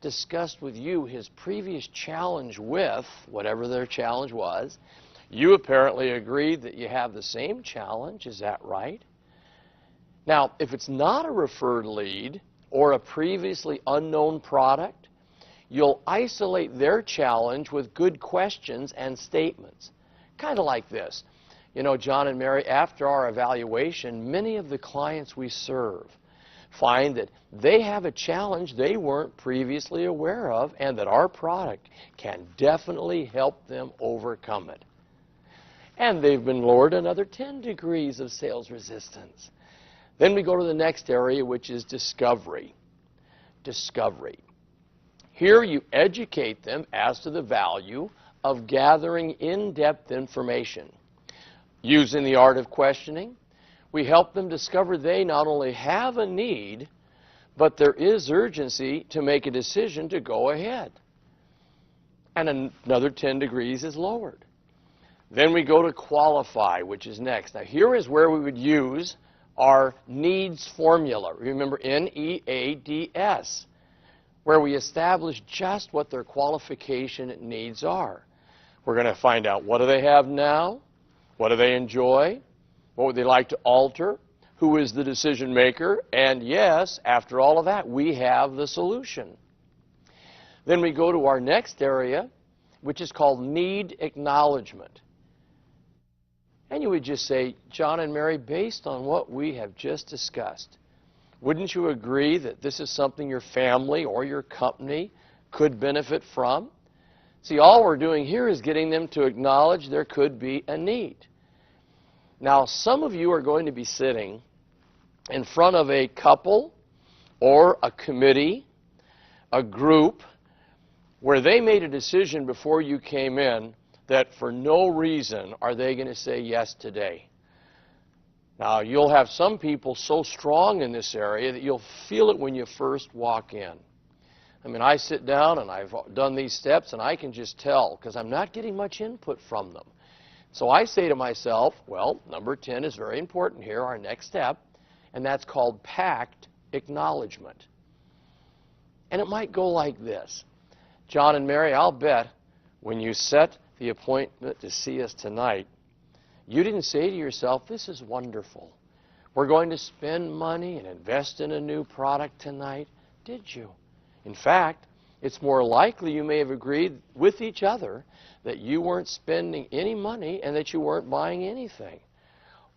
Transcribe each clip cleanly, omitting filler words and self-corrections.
discussed with you his previous challenge with whatever their challenge was. You apparently agreed that you have the same challenge. Is that right? Now, if it's not a referred lead or a previously unknown product, you'll isolate their challenge with good questions and statements. Kind of like this. You know, John and Mary, after our evaluation, many of the clients we serve find that they have a challenge they weren't previously aware of and that our product can definitely help them overcome it. And they've been lowered another 10 degrees of sales resistance. Then we go to the next area, which is discovery. Discovery. Here you educate them as to the value of gathering in-depth information. Using the art of questioning, we help them discover they not only have a need, but there is urgency to make a decision to go ahead. And another 10 degrees is lowered. Then we go to qualify, which is next. Now here is where we would use our needs formula. Remember, N-E-A-D-S, where we establish just what their qualification needs are. We're going to find out what do they have now, what do they enjoy, what would they like to alter, who is the decision maker, and yes, after all of that, we have the solution. Then we go to our next area, which is called need acknowledgement. And you would just say, John and Mary, based on what we have just discussed, wouldn't you agree that this is something your family or your company could benefit from? See, all we're doing here is getting them to acknowledge there could be a need. Now, some of you are going to be sitting in front of a couple or a committee, a group, where they made a decision before you came in that for no reason are they going to say yes today. Now, you'll have some people so strong in this area that you'll feel it when you first walk in. I mean, I sit down and I've done these steps and I can just tell because I'm not getting much input from them. So I say to myself, well, number 10 is very important here, our next step, and that's called pact acknowledgement. And it might go like this. John and Mary, I'll bet when you set the appointment to see us tonight, you didn't say to yourself, this is wonderful. We're going to spend money and invest in a new product tonight. Did you? In fact, it's more likely you may have agreed with each other that you weren't spending any money and that you weren't buying anything.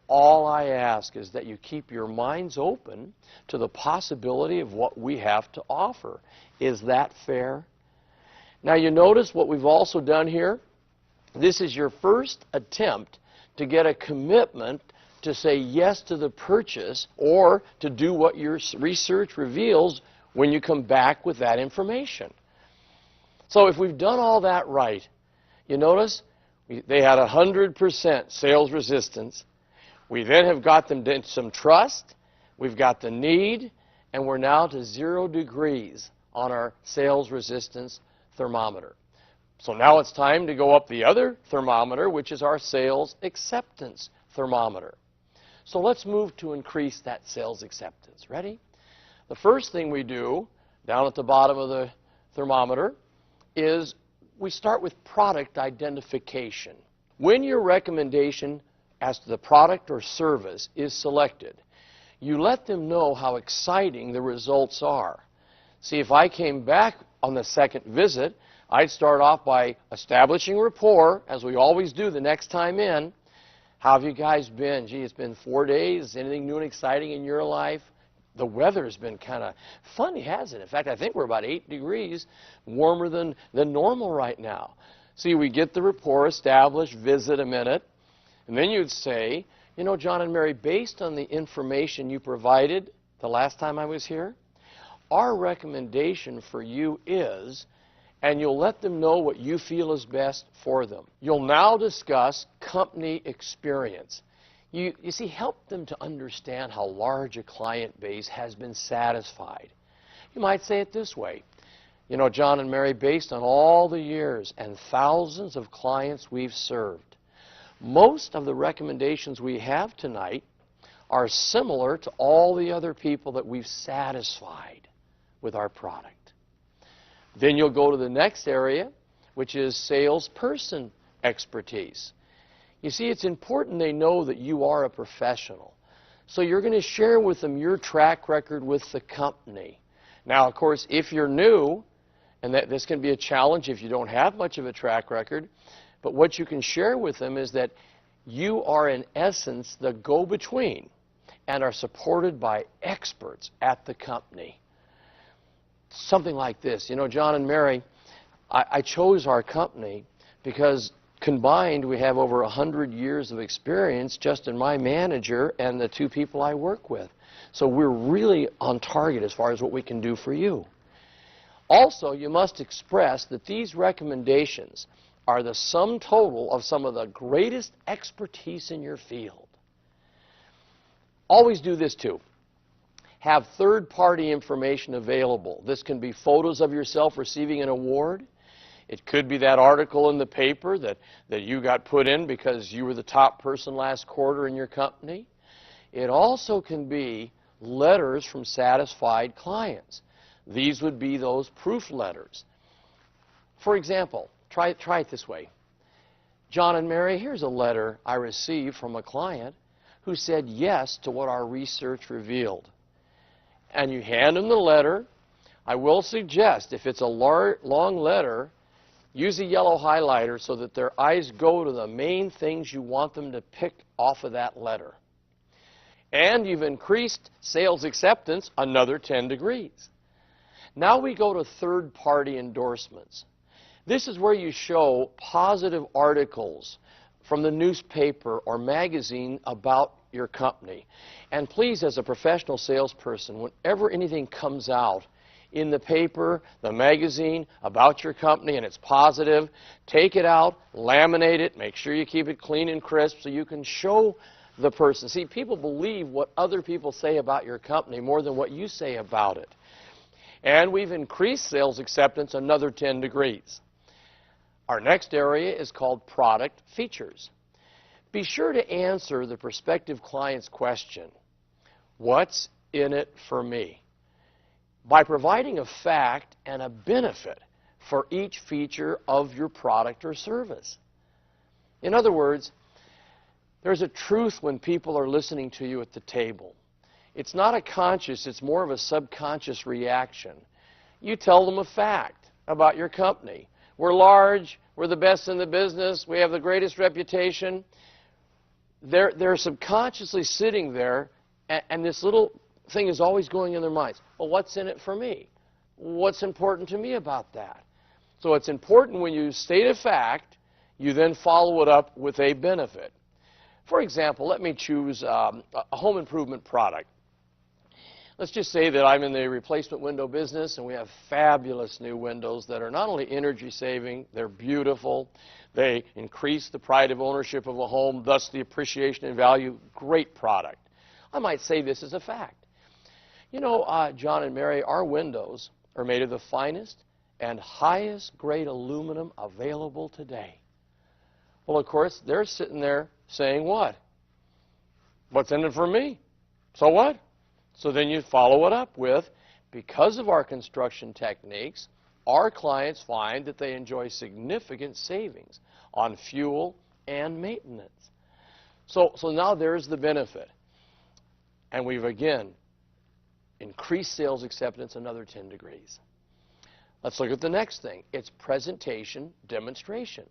All I ask is that you keep your minds open to the possibility of what we have to offer. Is that fair? Now, you notice what we've also done here? This is your first attempt to get a commitment to say yes to the purchase or to do what your research reveals when you come back with that information. So if we've done all that right, you notice they had 100% sales resistance. We then have got them to some trust. We've got the need, and we're now to 0 degrees on our sales resistance thermometer. So now it's time to go up the other thermometer, which is our sales acceptance thermometer. So let's move to increase that sales acceptance. Ready? The first thing we do down at the bottom of the thermometer is we start with product identification. When your recommendation as to the product or service is selected, you let them know how exciting the results are. See, if I came back on the second visit, I'd start off by establishing rapport, as we always do the next time in. How have you guys been? Gee, it's been 4 days. Anything new and exciting in your life? The weather's been kind of funny, hasn't it? In fact, I think we're about 8 degrees warmer than normal right now. See, we get the rapport established, visit a minute, and then you'd say, you know, John and Mary, based on the information you provided the last time I was here, our recommendation for you is, and you'll let them know what you feel is best for them. You'll now discuss company experience. You see, help them to understand how large a client base has been satisfied. You might say it this way. You know, John and Mary, based on all the years and thousands of clients we've served, most of the recommendations we have tonight are similar to all the other people that we've satisfied with our product. Then you'll go to the next area, which is salesperson expertise. You see, it's important they know that you are a professional. So you're going to share with them your track record with the company. Now, of course, if you're new, and this can be a challenge if you don't have much of a track record, but what you can share with them is that you are, in essence, the go-between and are supported by experts at the company. Something like this. You know, John and Mary, I chose our company because combined we have over 100 years of experience just in my manager and the two people I work with. So we're really on target as far as what we can do for you. Also, you must express that these recommendations are the sum total of some of the greatest expertise in your field. Always do this too. Have third-party information available. This can be photos of yourself receiving an award. It could be that article in the paper that you got put in because you were the top person last quarter in your company. It also can be letters from satisfied clients. These would be those proof letters. For example, try it this way. John and Mary, here's a letter I received from a client who said yes to what our research revealed. And you hand them the letter. I will suggest, if it's a long letter, use a yellow highlighter so that their eyes go to the main things you want them to pick off of that letter. And you've increased sales acceptance another 10 degrees. Now we go to third-party endorsements. This is where you show positive articles from the newspaper or magazine about your company. And please, as a professional salesperson, whenever anything comes out in the paper, the magazine, about your company, and it's positive, take it out, laminate it, make sure you keep it clean and crisp so you can show the person. See, people believe what other people say about your company more than what you say about it. And we've increased sales acceptance another 10 degrees. Our next area is called product features. Be sure to answer the prospective client's question, what's in it for me? By providing a fact and a benefit for each feature of your product or service. In other words, there's a truth when people are listening to you at the table. It's not a conscious, it's more of a subconscious reaction. You tell them a fact about your company. We're large, we're the best in the business, we have the greatest reputation. They're subconsciously sitting there, and this little thing is always going in their minds. Well, what's in it for me? What's important to me about that? So it's important when you state a fact, you then follow it up with a benefit. For example, let me choose a home improvement product. Let's just say that I'm in the replacement window business and we have fabulous new windows that are not only energy saving, they're beautiful, they increase the pride of ownership of a home, thus the appreciation and value. Great product. I might say this as a fact. You know, John and Mary, our windows are made of the finest and highest grade aluminum available today. Well, of course, they're sitting there saying what? What's in it for me? So what? So then you follow it up with, because of our construction techniques, our clients find that they enjoy significant savings on fuel and maintenance. So now there's the benefit. And we've again increased sales acceptance another 10 degrees. Let's look at the next thing. It's presentation demonstration.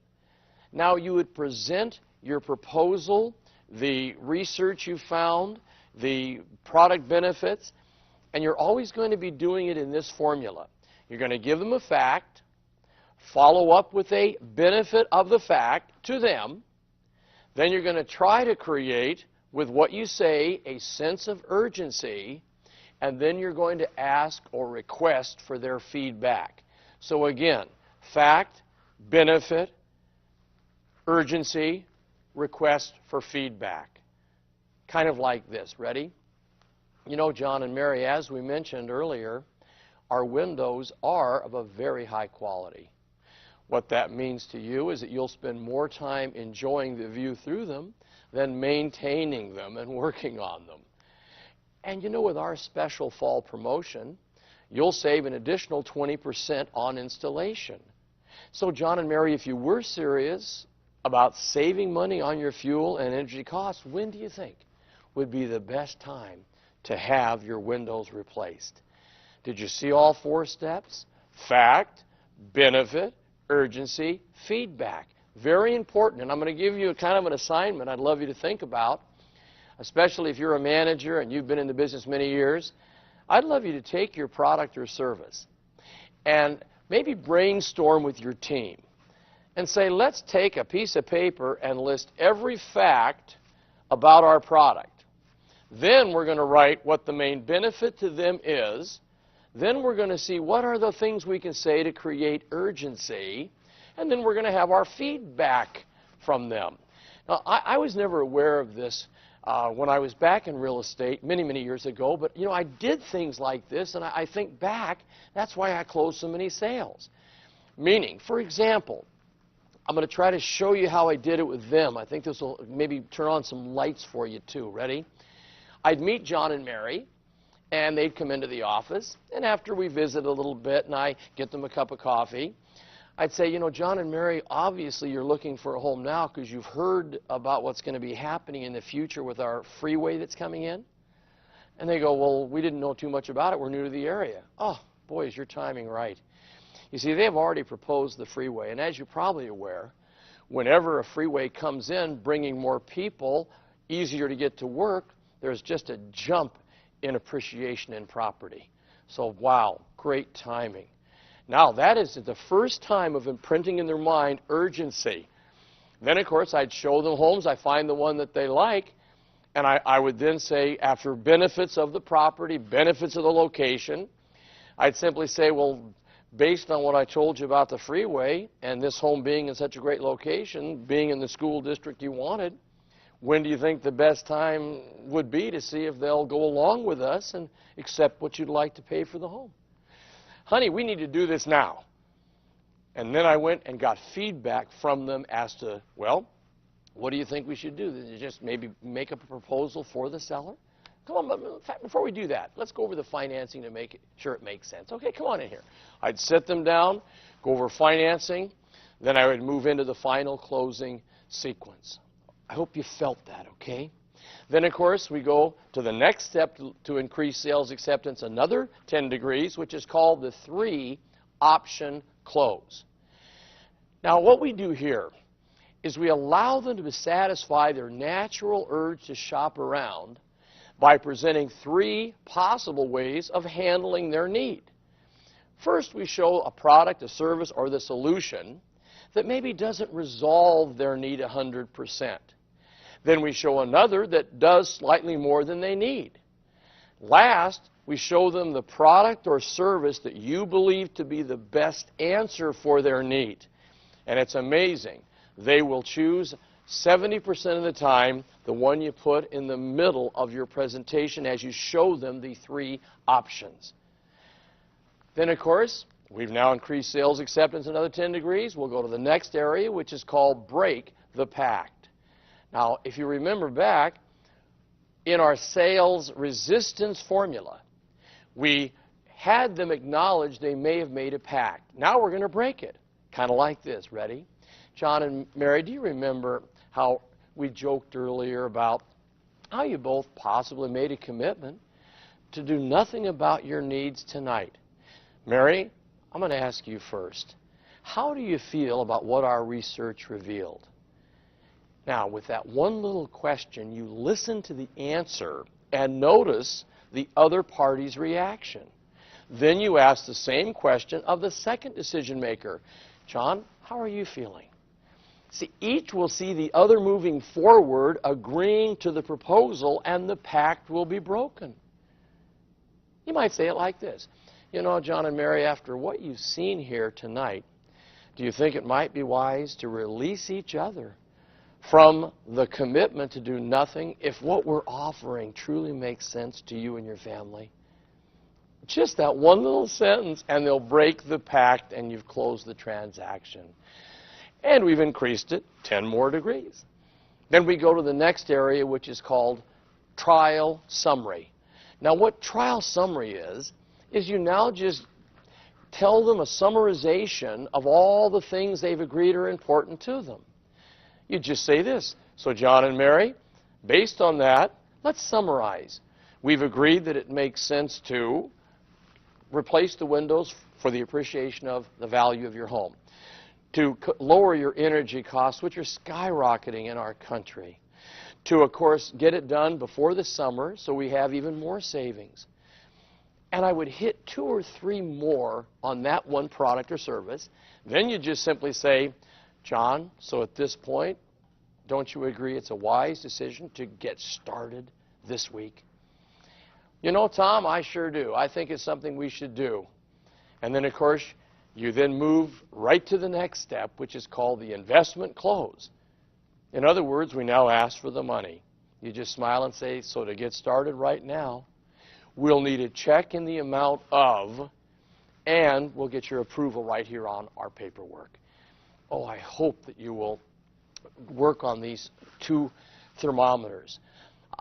Now you would present your proposal, the research you found, the product benefits, and you're always going to be doing it in this formula. You're going to give them a fact, follow up with a benefit of the fact to them, then you're going to try to create, with what you say, a sense of urgency, and then you're going to ask or request for their feedback. So again, fact, benefit, urgency, request for feedback. Kind of like this. Ready? You know, John and Mary, as we mentioned earlier, our windows are of a very high quality. What that means to you is that you'll spend more time enjoying the view through them than maintaining them and working on them. And you know, with our special fall promotion, you'll save an additional 20% on installation. So John and Mary, if you were serious about saving money on your fuel and energy costs, when do you think would be the best time to have your windows replaced? Did you see all 4 steps? Fact, benefit, urgency, feedback. Very important. And I'm going to give you kind of an assignment I'd love you to think about, especially if you're a manager and you've been in the business many years. I'd love you to take your product or service and maybe brainstorm with your team and say, let's take a piece of paper and list every fact about our product. Then we're going to write what the main benefit to them is. Then we're going to see what are the things we can say to create urgency. And then we're going to have our feedback from them. Now, I was never aware of this when I was back in real estate many, many years ago. But, you know, I did things like this, and I think back, that's why I closed so many sales. Meaning, for example, I'm going to try to show you how I did it with them. I think this will maybe turn on some lights for you, too. Ready? I'd meet John and Mary, and they'd come into the office. And after we visit a little bit, and I get them a cup of coffee, I'd say, you know, John and Mary, obviously you're looking for a home now because you've heard about what's going to be happening in the future with our freeway that's coming in. And they go, well, we didn't know too much about it. We're new to the area. Oh, boy, is your timing right. You see, they've already proposed the freeway. And as you're probably aware, whenever a freeway comes in, bringing more people, easier to get to work, there's just a jump in appreciation in property. So, wow, great timing. Now, that is the first time of imprinting in their mind urgency. Then, of course, I'd show them homes. I find the one that they like. And I would then say, after benefits of the property, benefits of the location, I'd simply say, well, based on what I told you about the freeway and this home being in such a great location, being in the school district you wanted, when do you think the best time would be to see if they'll go along with us and accept what you'd like to pay for the home? Honey, we need to do this now. And then I went and got feedback from them as to, well, what do you think we should do? Did you just maybe make up a proposal for the seller? Come on, but in fact, before we do that, let's go over the financing to make sure it makes sense. Okay, come on in here. I'd sit them down, go over financing, then I would move into the final closing sequence. I hope you felt that, okay? Then, of course, we go to the next step to increase sales acceptance, another 10 degrees, which is called the 3-option close. Now, what we do here is we allow them to satisfy their natural urge to shop around by presenting 3 possible ways of handling their need. First, we show a product, a service, or the solution that maybe doesn't resolve their need 100%. Then we show another that does slightly more than they need. Last, we show them the product or service that you believe to be the best answer for their need. And it's amazing. They will choose 70% of the time the one you put in the middle of your presentation as you show them the 3 options. Then, of course, we've now increased sales acceptance another 10 degrees. We'll go to the next area, which is called break the pact. Now, if you remember back, in our sales resistance formula, we had them acknowledge they may have made a pact. Now we're going to break it, kind of like this. Ready? John and Mary, do you remember how we joked earlier about how you both possibly made a commitment to do nothing about your needs tonight? Mary, I'm going to ask you first. How do you feel about what our research revealed? Now, with that one little question, you listen to the answer and notice the other party's reaction. Then you ask the same question of the second decision maker. John, how are you feeling? See, each will see the other moving forward, agreeing to the proposal, and the pact will be broken. You might say it like this. You know, John and Mary, after what you've seen here tonight, do you think it might be wise to release each other from the commitment to do nothing if what we're offering truly makes sense to you and your family? Just that one little sentence, and they'll break the pact, and you've closed the transaction. And we've increased it 10 more degrees. Then we go to the next area, which is called trial summary. Now, what trial summary is is you now just tell them a summarization of all the things they've agreed are important to them. You just say this: so John and Mary, based on that, let's summarize. We've agreed that it makes sense to replace the windows for the appreciation of the value of your home, to lower your energy costs, which are skyrocketing in our country, to, of course, get it done before the summer so we have even more savings. And I would hit 2 or 3 more on that one product or service. Then you just simply say, John, so at this point, don't you agree it's a wise decision to get started this week? You know, Tom, I sure do. I think it's something we should do. And then, of course, you then move right to the next step, which is called the investment close. In other words, we now ask for the money. You just smile and say, so to get started right now, we'll need a check in the amount of, and we'll get your approval right here on our paperwork. Oh, I hope that you will work on these 2 thermometers.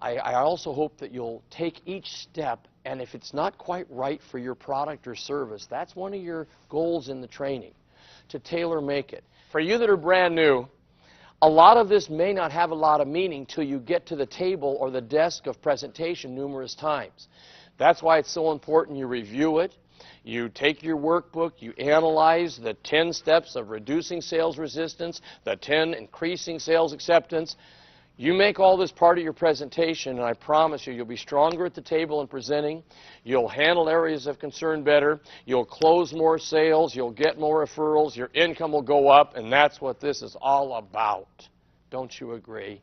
I also hope that you'll take each step, and if it's not quite right for your product or service, that's one of your goals in the training, to tailor make it. For you that are brand new, a lot of this may not have a lot of meaning till you get to the table or the desk of presentation numerous times. That's why it's so important you review it. You take your workbook, you analyze the 10 steps of reducing sales resistance, the 10 increasing sales acceptance. You make all this part of your presentation, and I promise you, you'll be stronger at the table in presenting. You'll handle areas of concern better. You'll close more sales. You'll get more referrals. Your income will go up, and that's what this is all about. Don't you agree?